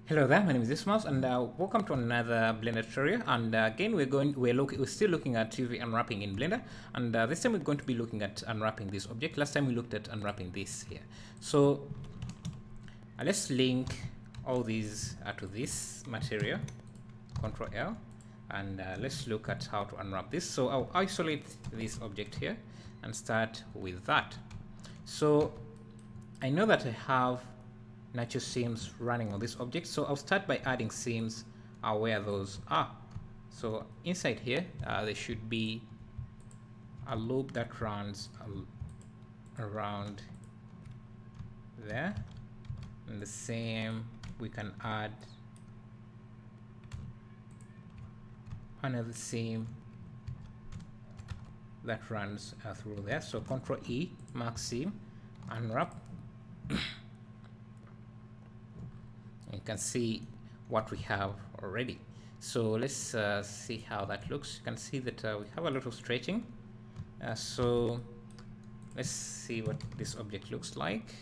Hello there, my name is Ismail, and welcome to another Blender tutorial. And again, we're still looking at UV unwrapping in Blender, and this time we're going to be looking at unwrapping this object. Last time we looked at unwrapping this here. So let's link all these to this material. Control L, and let's look at how to unwrap this. So I'll isolate this object here and start with that. So I know that I have natural seams running on this object, so I'll start by adding seams where those are. So inside here there should be a loop that runs around there, and the same we can add another seam that runs through there. So Control E, mark seam, unwrap. You can see what we have already. So let's see how that looks. You can see that we have a lot of stretching. So let's see what this object looks like.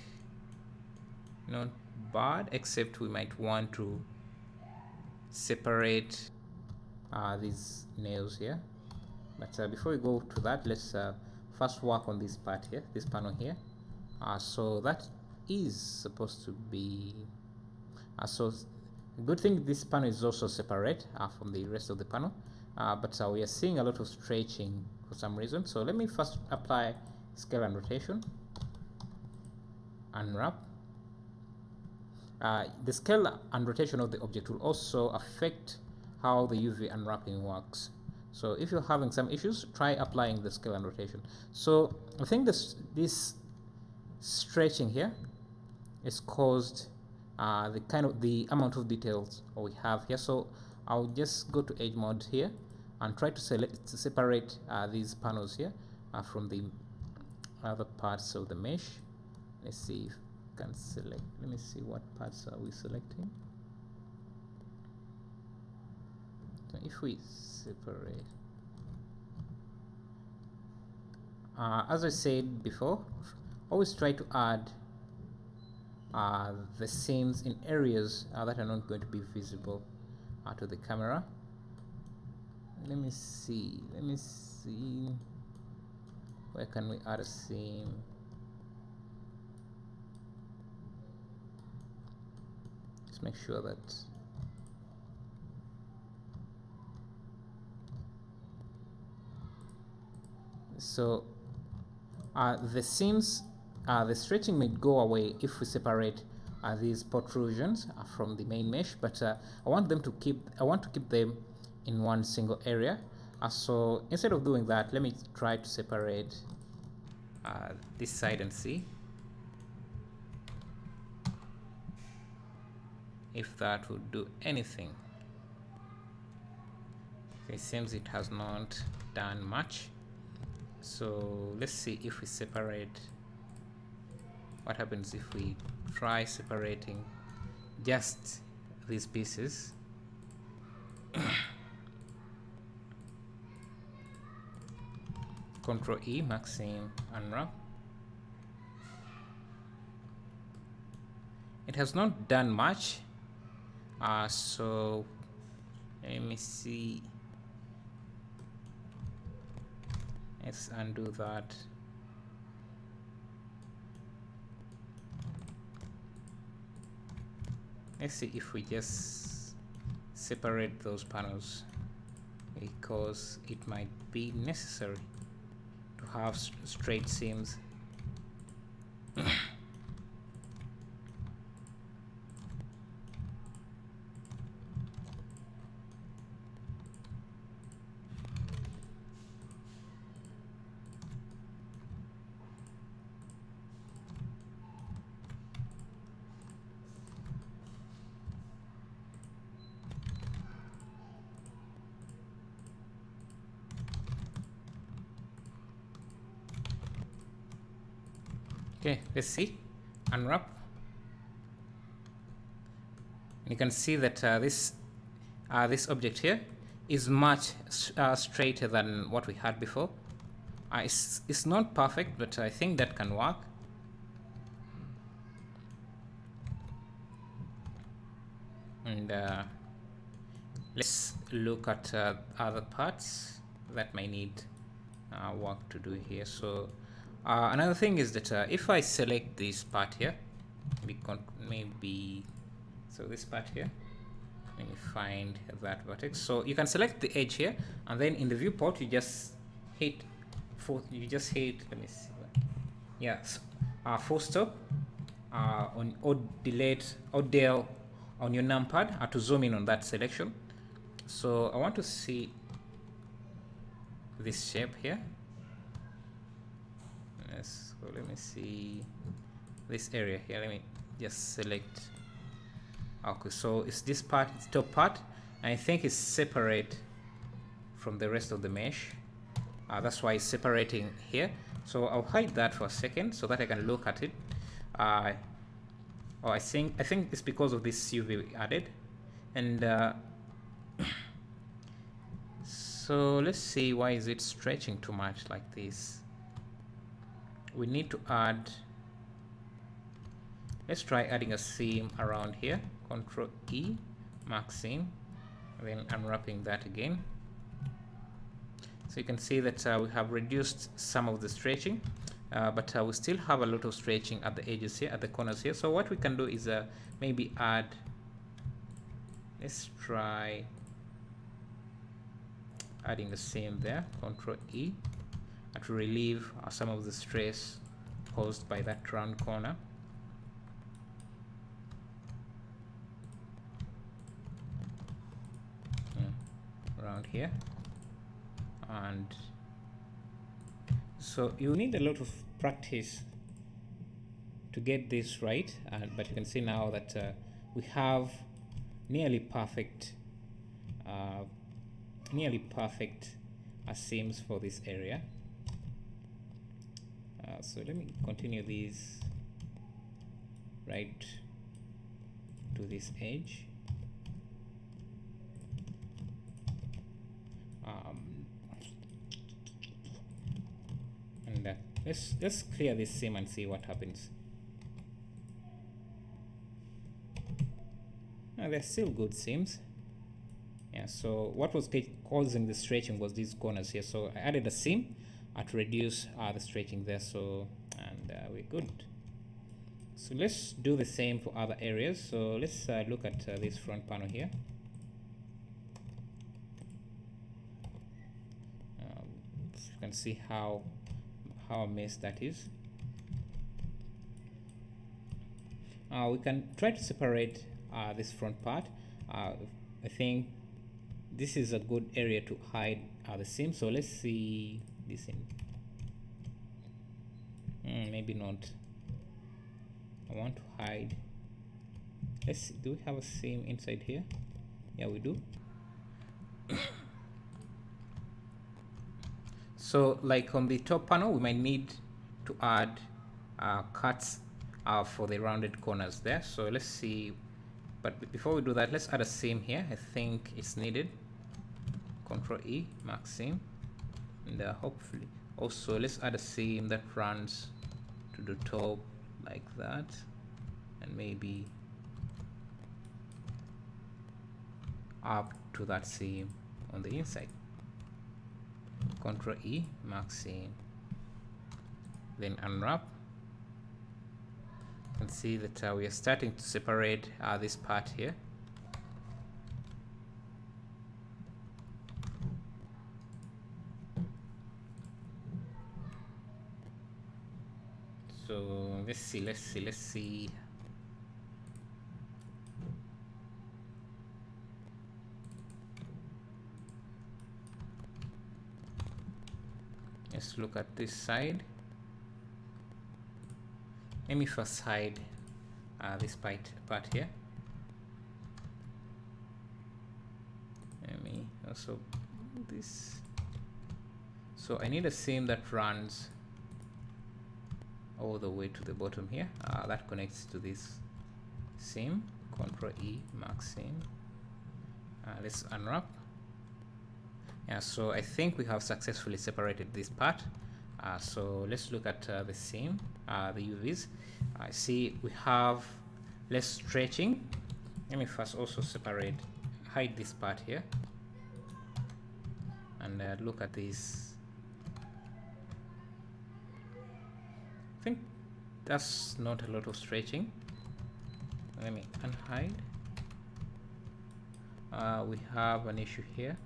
Not bad, except we might want to separate these nails here. But before we go to that, let's first work on this part here, this panel here. So that is supposed to be so good thing this panel is also separate from the rest of the panel, but we are seeing a lot of stretching for some reason. So let me first apply scale and rotation, unwrap. The scale and rotation of the object will also affect how the UV unwrapping works. So if you're having some issues, try applying the scale and rotation. So I think this stretching here is caused the amount of details we have here. So I'll just go to edge mode here and try to separate these panels here from the other parts of the mesh. Let's see if we can select. Let me see what parts are we selecting. So if we separate, as I said before, always try to add the seams in areas that are not going to be visible to the camera. Let me see where can we add a seam. Let's make sure that so the seams, the stretching may go away if we separate these protrusions from the main mesh, but I want to keep them in one single area. So instead of doing that, let me try to separate this side and see if that would do anything. It seems it has not done much. So let's see if we separate. What happens if we try separating just these pieces? Control E, mark seam, unwrap. It has not done much. So let me see. Let's undo that. Let's see if we just separate those panels, because it might be necessary to have straight seams. Okay, let's see. Unwrap. You can see that this object here is much straighter than what we had before. It's not perfect, but I think that can work. And let's look at other parts that might need work to do here. So another thing is that if I select this part here, maybe so this part here, let me find that vertex. So you can select the edge here, and then in the viewport you just hit let me see, yes, full stop on or delete or del on your numpad to zoom in on that selection. So I want to see this shape here. Yes, so let me see this area here. Let me just select. Okay, so it's this part, it's top part, and I think it's separate from the rest of the mesh. That's why it's separating here. So I'll hide that for a second so that I can look at it. I think it's because of this UV we added, and so let's see, why is it stretching too much like this? We need to add. Let's try adding a seam around here. Control E, mark seam, then unwrapping that again. So you can see that we have reduced some of the stretching, but we still have a lot of stretching at the edges here, at the corners here. So what we can do is maybe add, let's try adding the seam there, Control E, to relieve some of the stress caused by that round corner. Around here. And so you need a lot of practice to get this right, but you can see now that we have nearly perfect seams for this area. So let me continue these right to this edge. And let's clear this seam and see what happens. They're still good seams. Yeah, so what was causing the stretching was these corners here. So I added a seam to reduce the stretching there. So, and we're good. So let's do the same for other areas. So let's look at this front panel here. You can see how a mess that is. We can try to separate this front part. I think this is a good area to hide the seam. So let's see this in. Maybe not. I want to hide. Let's see, do we have a seam inside here? Yeah, we do. So like on the top panel, we might need to add cuts for the rounded corners there. So let's see, but before we do that, let's add a seam here. I think it's needed. Control E, mark seam, and hopefully also let's add a seam that runs to the top like that, and maybe up to that seam on the inside. Control E, mark seam, then unwrap. You can see that we are starting to separate this part here. So let's see. Let's look at this side. Let me first hide this part here. Let me also do this. So I need a seam that runs all the way to the bottom here. That connects to this seam. Control E, mark seam. Let's unwrap. Yeah, so I think we have successfully separated this part. So let's look at the seam, the UVs. I see we have less stretching Let me first also hide this part here, and look at this. I think that's not a lot of stretching. Let me unhide. We have an issue here.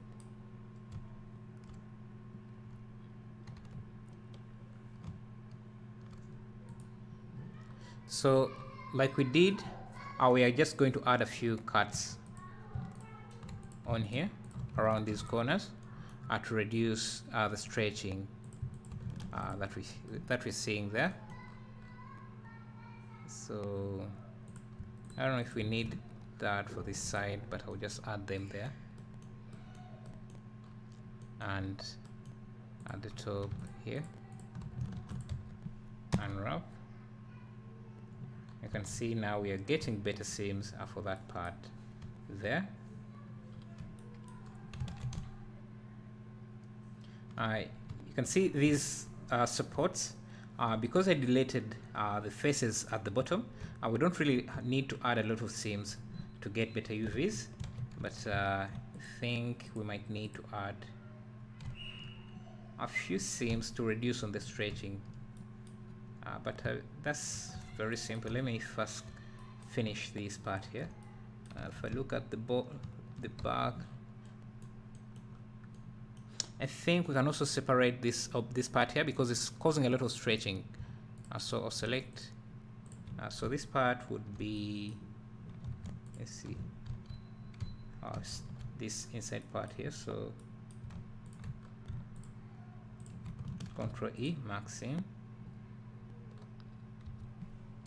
So like we did, we are just going to add a few cuts on here around these corners to reduce the stretching that we're seeing there. So I don't know if we need that for this side, but I'll just add them there. And at the top here, unwrap. You can see now we are getting better seams for that part there. You can see these supports. Because I deleted the faces at the bottom, we don't really need to add a lot of seams to get better UVs, but I think we might need to add a few seams to reduce on the stretching, but that's very simple. Let me first finish this part here. If I look at the back, I think we can also separate this part here because it's causing a lot of stretching. So I'll select. So this part would be, let's see, this inside part here. So Ctrl E, maxim,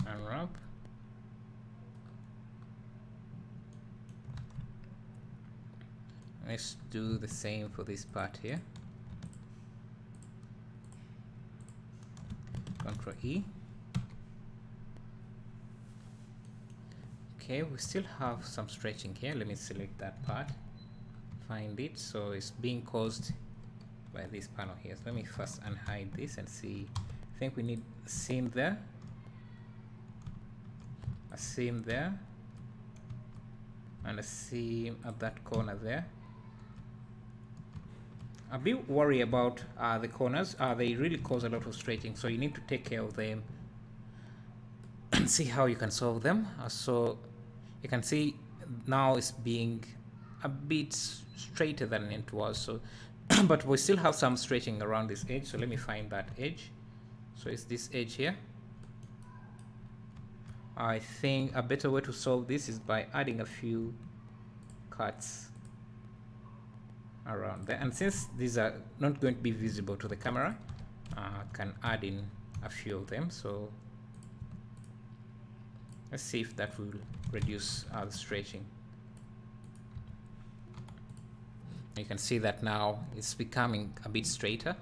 unwrap. Let's do the same for this part here. Ctrl E. Okay, we still have some stretching here. Let me select that part, find it. So it's being caused by this panel here. So let me first unhide this and see. I think we need a seam there, a seam there, and a seam at that corner there. A bit worried about the corners. They really cause a lot of stretching, so you need to take care of them and see how you can solve them. So you can see now it's being a bit straighter than it was. So, but we still have some stretching around this edge. So let me find that edge. So it's this edge here. I think a better way to solve this is by adding a few cuts around there, and since these are not going to be visible to the camera, I can add in a few of them. So let's see if that will reduce the stretching. You can see that now it's becoming a bit straighter.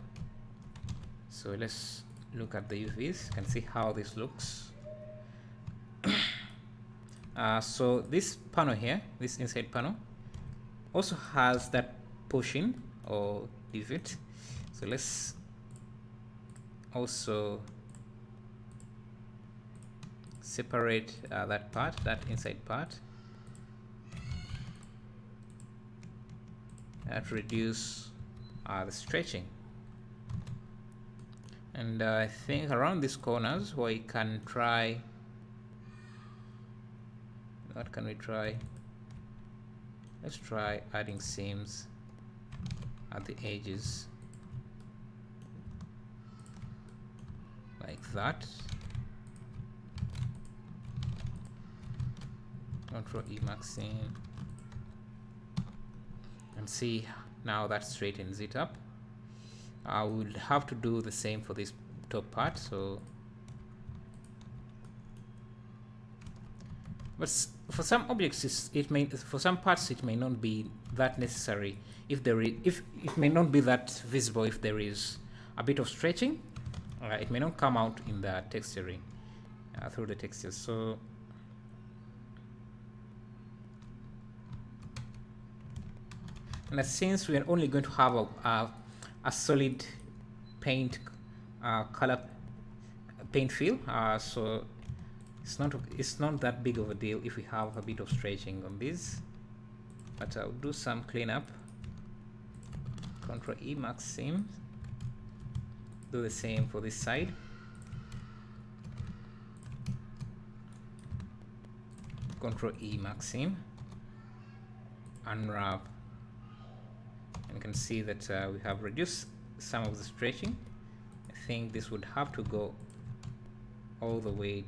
So let's look at the UVs. You can see how this looks. So this panel here, this inside panel, also has that pushing or divot. So let's also separate that part, that inside part, that reduce the stretching. And I think around these corners we can try, what can we try? Let's try adding seams at the edges like that. Ctrl E, maxim, and see now that straightens it up. I will have to do the same for this top part. So, but for some objects, for some parts it may not be that necessary. If it may not be that visible if there is a bit of stretching, it may not come out in the texturing through the textures. So and since we are only going to have a solid paint color paint fill, so it's not that big of a deal if we have a bit of stretching on this, but I'll do some cleanup. Control E, mark seam. Do the same for this side. Control E, mark seam. Unwrap. And you can see that we have reduced some of the stretching. I think this would have to go all the way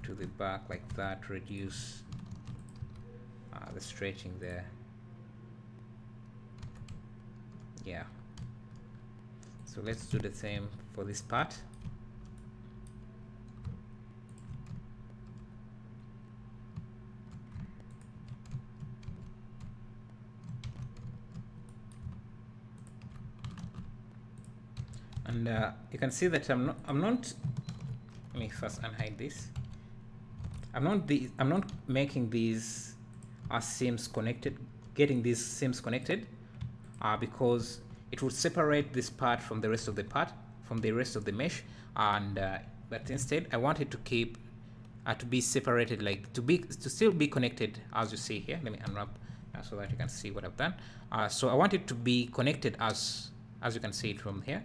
to the back like that, reduce the stretching there. Yeah, so let's do the same for this part. And you can see that I'm not let me first unhide this. I'm not making these seams connected, getting these seams connected, because it would separate this part from the rest of the part, from the rest of the mesh, and but instead I want it to keep to be separated, like to still be connected, as you see here. Let me unwrap so that you can see what I've done. So I want it to be connected as you can see it from here.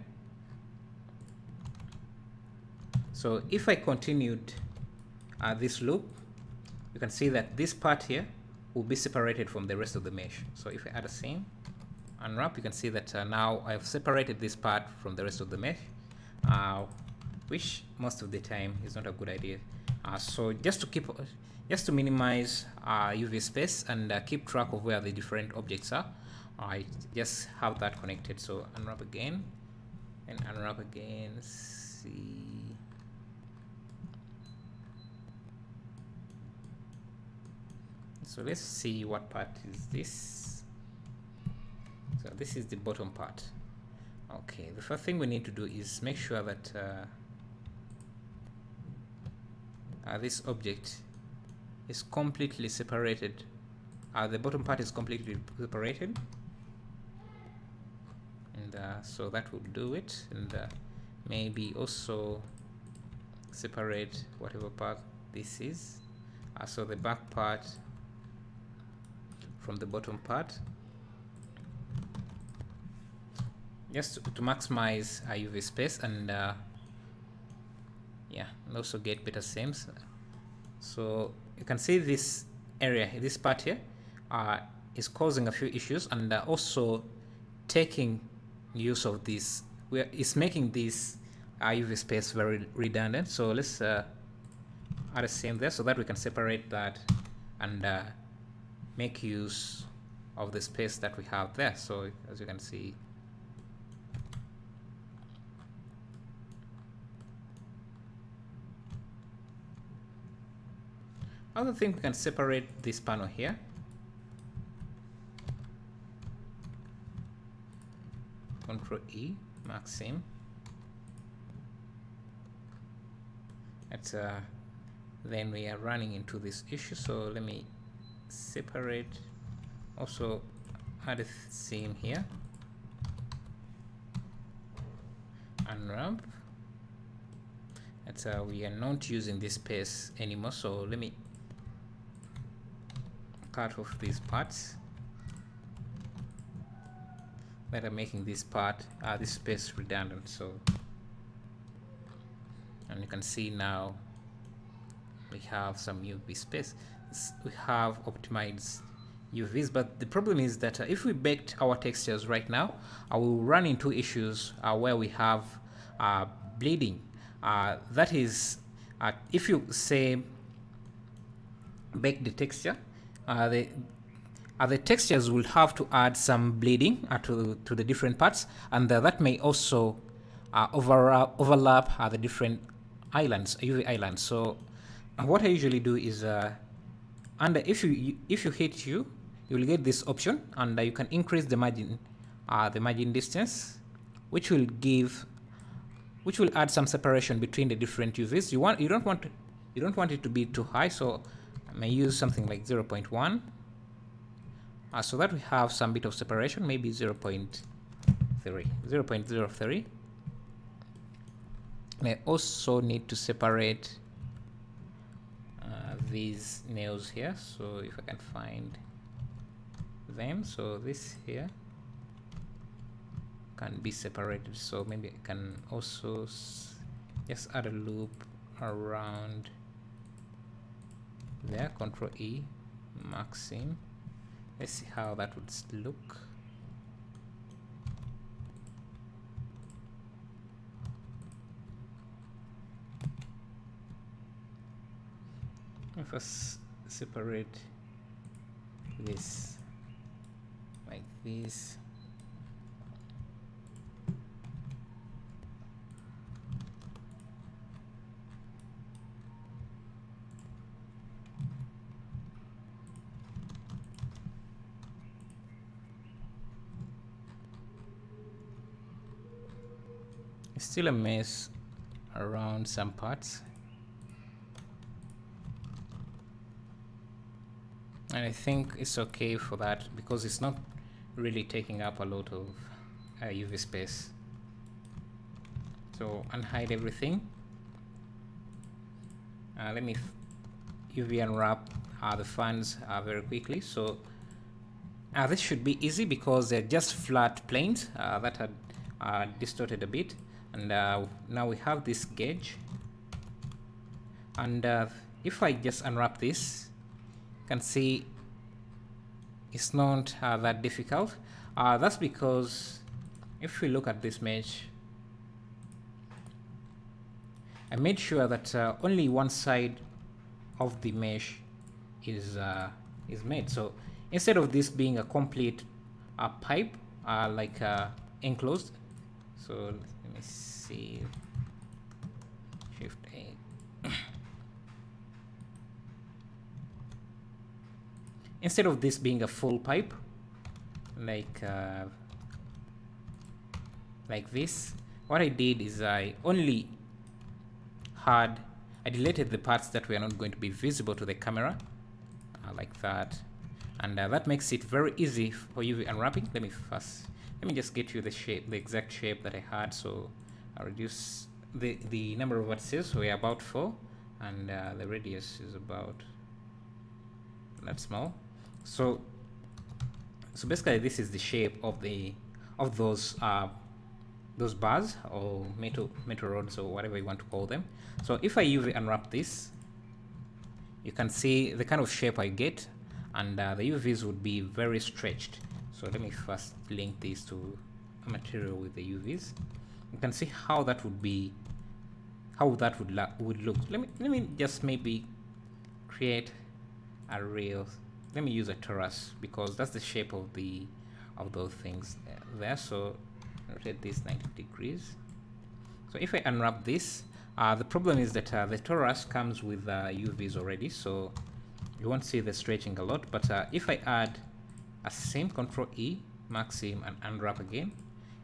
So if I continued this loop, you can see that this part here will be separated from the rest of the mesh. So if I add a seam, unwrap, you can see that now I've separated this part from the rest of the mesh, which most of the time is not a good idea. So just to minimize UV space and keep track of where the different objects are, I just have that connected. So unwrap again and unwrap again. See. So let's see what part is this. So this is the bottom part. Okay, the first thing we need to do is make sure that this object is completely separated. The bottom part is completely separated, and so that will do it. And maybe also separate whatever part this is. So the back part from the bottom part, just to maximize UV space and yeah, and also get better seams. So you can see this area, this part here, is causing a few issues, and also taking use of this, is making this UV space very redundant. So let's add a seam there so that we can separate that and make use of the space that we have there. So as you can see, I also think we can separate this panel here. Control E, mark seam. It's then we are running into this issue. So let me separate, also add a seam here, unwrap. It's we are not using this space anymore, so let me cut off these parts that are making this part, this space redundant. So, and you can see now we have some UV space. We have optimized UVs, but the problem is that if we baked our textures right now, we will run into issues where we have bleeding. That is, if you say bake the texture, the textures will have to add some bleeding to the different parts, and that may also overlap the different islands, UV islands. So what I usually do is, if you hit you will get this option, and you can increase the margin distance, which will add some separation between the different UVs. You don't want it to be too high, so I may use something like 0.1, so that we have some bit of separation, maybe 0.03. I also need to separate these nails here. So if I can find them, so this here can be separated, so maybe I can also just add a loop around there. Control E, maxim. Let's see how that would look. If I separate this like this, it's still a mess around some parts, and I think it's okay for that because it's not really taking up a lot of UV space. So unhide everything. Let me UV unwrap the fans very quickly. So this should be easy because they're just flat planes that had distorted a bit, and now we have this gauge, and if I just unwrap this, you can see it's not that difficult. That's because if we look at this mesh, I made sure that only one side of the mesh is made. So instead of this being a complete pipe, like enclosed, so let me see, Shift A. Instead of this being a full pipe, like this, what I did is I deleted the parts that were not going to be visible to the camera, like that, and that makes it very easy for UV unwrapping. Let me just get you the shape, the exact shape that I had. So I'll reduce the number of vertices. So we're about 4, and the radius is about that small. So basically this is the shape of those bars or metal rods or whatever you want to call them. So if I UV unwrap this, you can see the kind of shape I get, and the UVs would be very stretched. So let me first link these to a material with the UVs. You can see how that would be, how that would look. Let me just maybe create a real. Let me use a torus because that's the shape of those things there. So rotate this 90 degrees. So if I unwrap this, the problem is that the torus comes with UVs already, so you won't see the stretching a lot. But if I add a same, Control E, maxim, and unwrap again,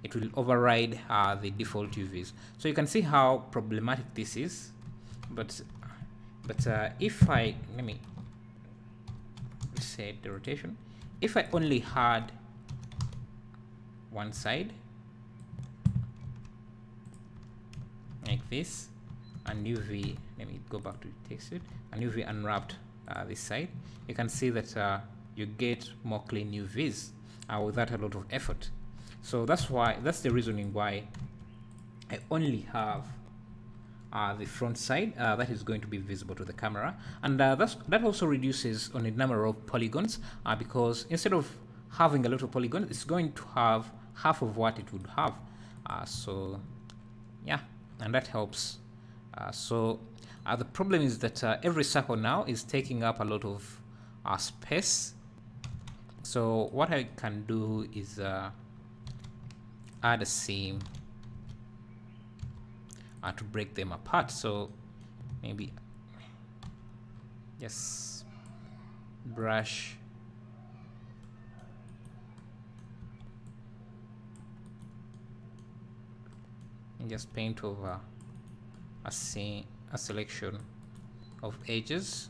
it will override the default UVs. So you can see how problematic this is. But if I, let me set the rotation. If I only had one side like this, and UV, let me go back to text it, and UV unwrapped this side, you can see that you get more clean UVs without a lot of effort. So that's the reasoning why I only have the front side that is going to be visible to the camera, and that also reduces on the number of polygons, because instead of having a lot of polygons, it's going to have half of what it would have. So yeah, and that helps. So the problem is that every circle now is taking up a lot of space. So what I can do is add a seam to break them apart. So maybe just brush and just paint over a selection of edges.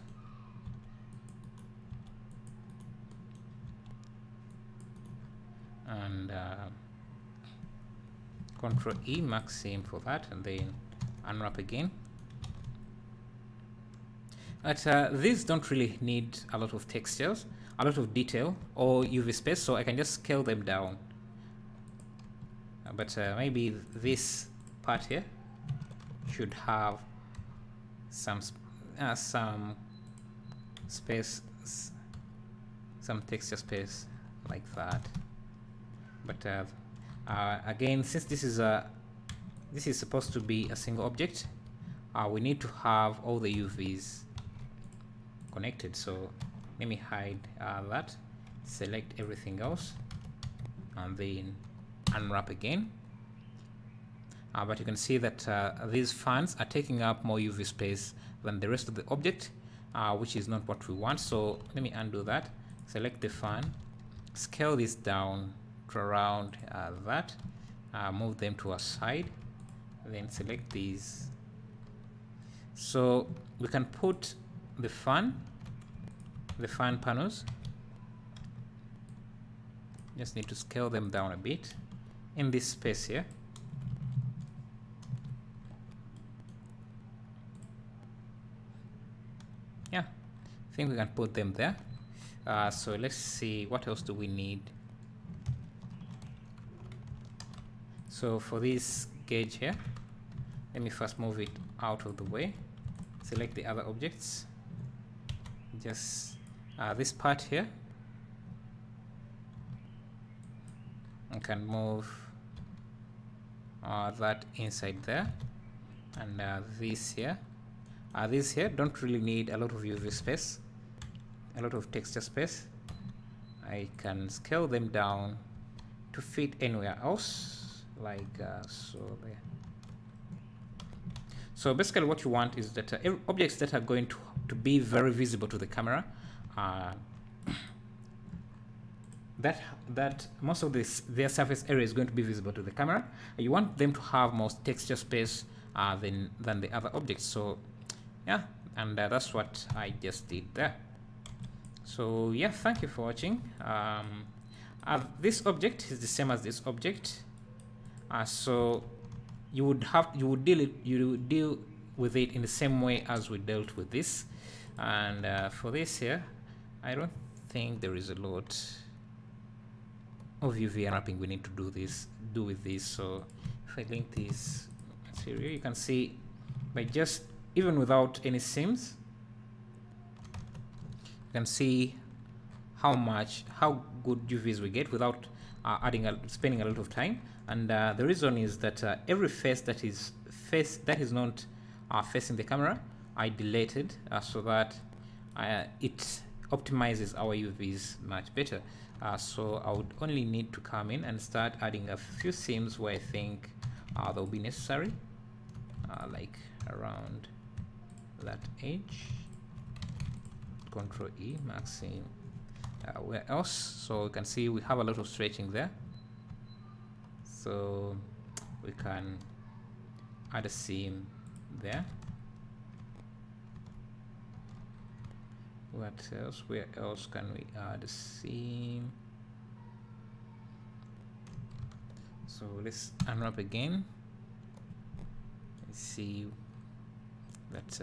And Control E, maxim for that, and then unwrap again. But these don't really need a lot of textures, a lot of detail or UV space, so I can just scale them down. But maybe this part here should have some space, some texture space like that. But again, since this is supposed to be a single object, we need to have all the UVs connected. So let me hide that, select everything else, and then unwrap again. But you can see that these fans are taking up more UV space than the rest of the object, which is not what we want. So let me undo that, select the fan, scale this down to around that, move them to a side, then select these. So we can put the fan panels, just need to scale them down a bit in this space here. Yeah, I think we can put them there. So let's see, what else do we need? So for this gauge here, let me first move it out of the way, select the other objects, just this part here. I can move that inside there, and these here don't really need a lot of UV space, a lot of texture space. I can scale them down to fit anywhere else, like so there. So basically what you want is that objects that are going to be very visible to the camera, that most of their surface area is going to be visible to the camera. You want them to have more texture space than the other objects. So yeah, and that's what I just did there. So yeah, thank you for watching. This object is the same as this object, so you would deal with it in the same way as we dealt with this. And for this here, I don't think there is a lot of UV unwrapping we need to do with this. So if I link this material, you can see by just, even without any seams, you can see how good UVs we get without spending a lot of time. And the reason is that every face that is not facing the camera, I deleted so that it optimizes our UVs much better. So I would only need to come in and start adding a few seams where I think that will be necessary, like around that edge. Control E, maxing where else. So you can see we have a lot of stretching there, so we can add a seam there. What else? Where else can we add a seam? So let's unwrap again. Let's see that.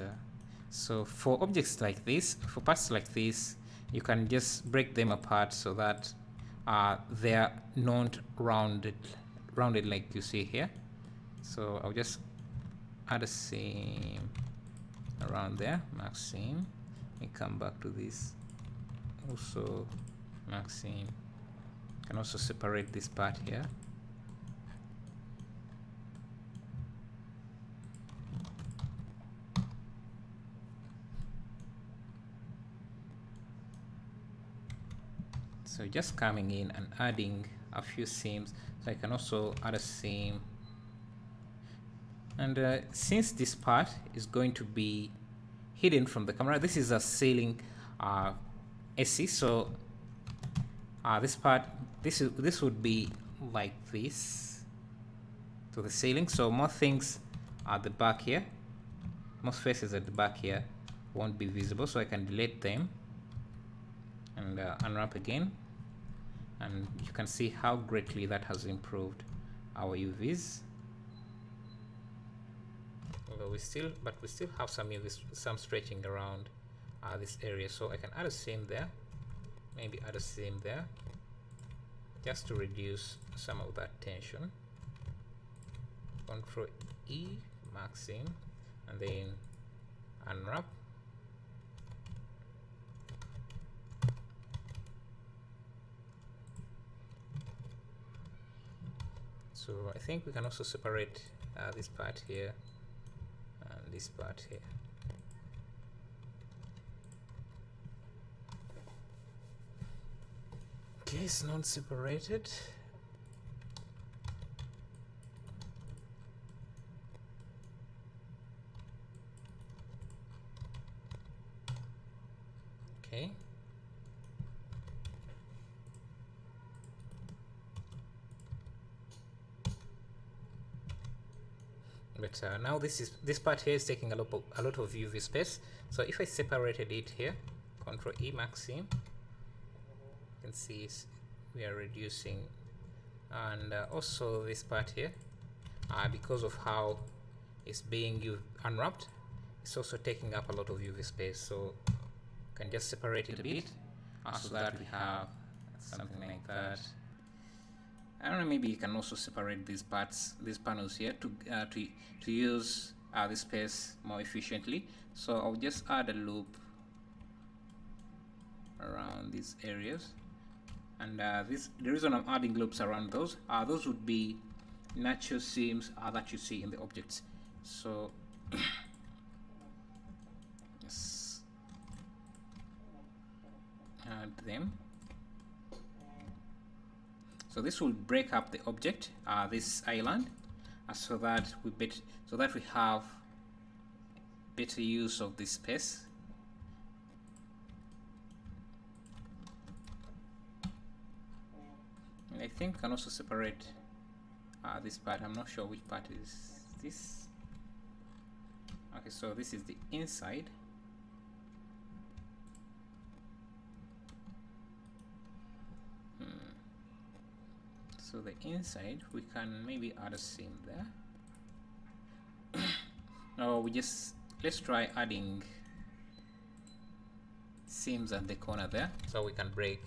So for objects like this, for parts like this, you can just break them apart so that they are not rounded like you see here. So I'll just add a seam around there, max seam, and come back to this, also max seam. Can also separate this part here. So just coming in and adding a few seams. So I can also add a seam. And since this part is going to be hidden from the camera, this is a ceiling AC. So this part, this would be like this to the ceiling. So more things at the back here, most faces at the back here won't be visible. So I can delete them and unwrap again. And you can see how greatly that has improved our UVs. Although we still have some UVs, some stretching around this area. So I can add a seam there, maybe add a seam there, just to reduce some of that tension. Control E, mark seam, and then unwrap. So I think we can also separate this part here and this part here. Okay, it's not separated. Okay. But now this part here is taking a lot of UV space. So if I separated it here, Control E, mark seam, you can see we are reducing, and also this part here, because of how it's being unwrapped, it's also taking up a lot of UV space. So can just separate it a bit so that we have something like that. I don't know, maybe you can also separate these parts, these panels here, to use the space more efficiently. So I'll just add a loop around these areas, and the reason I'm adding loops around those would be natural seams that you see in the objects. So just add them. So this will break up the object, this island, so that we have better use of this space. And I think we can also separate this part. I'm not sure which part is this. Okay, so this is the inside. So the inside, we can maybe add a seam there. Or let's try adding seams at the corner there, so we can break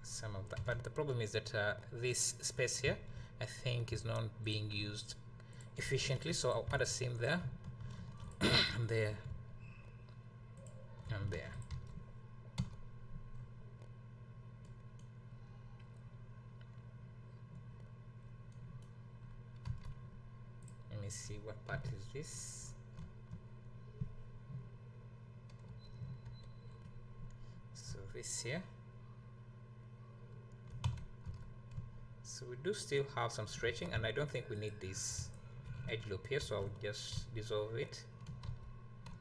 some of that. But the problem is that this space here, I think, is not being used efficiently. So I'll add a seam there, and there, and there. Let me see, what part is this? So this here. So we do still have some stretching, and I don't think we need this edge loop here, so I'll just dissolve it.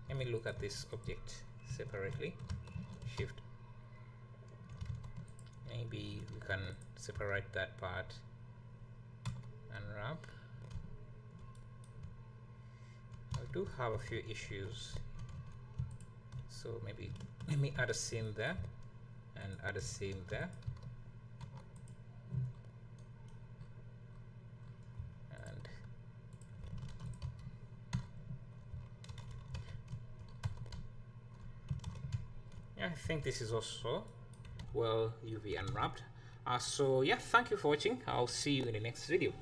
Let me look at this object separately. Shift. Maybe we can separate that part and wrap. I do have a few issues, so maybe let me add a seam there and add a seam there, and yeah, I think this is also well UV unwrapped. So yeah, thank you for watching. I'll see you in the next video.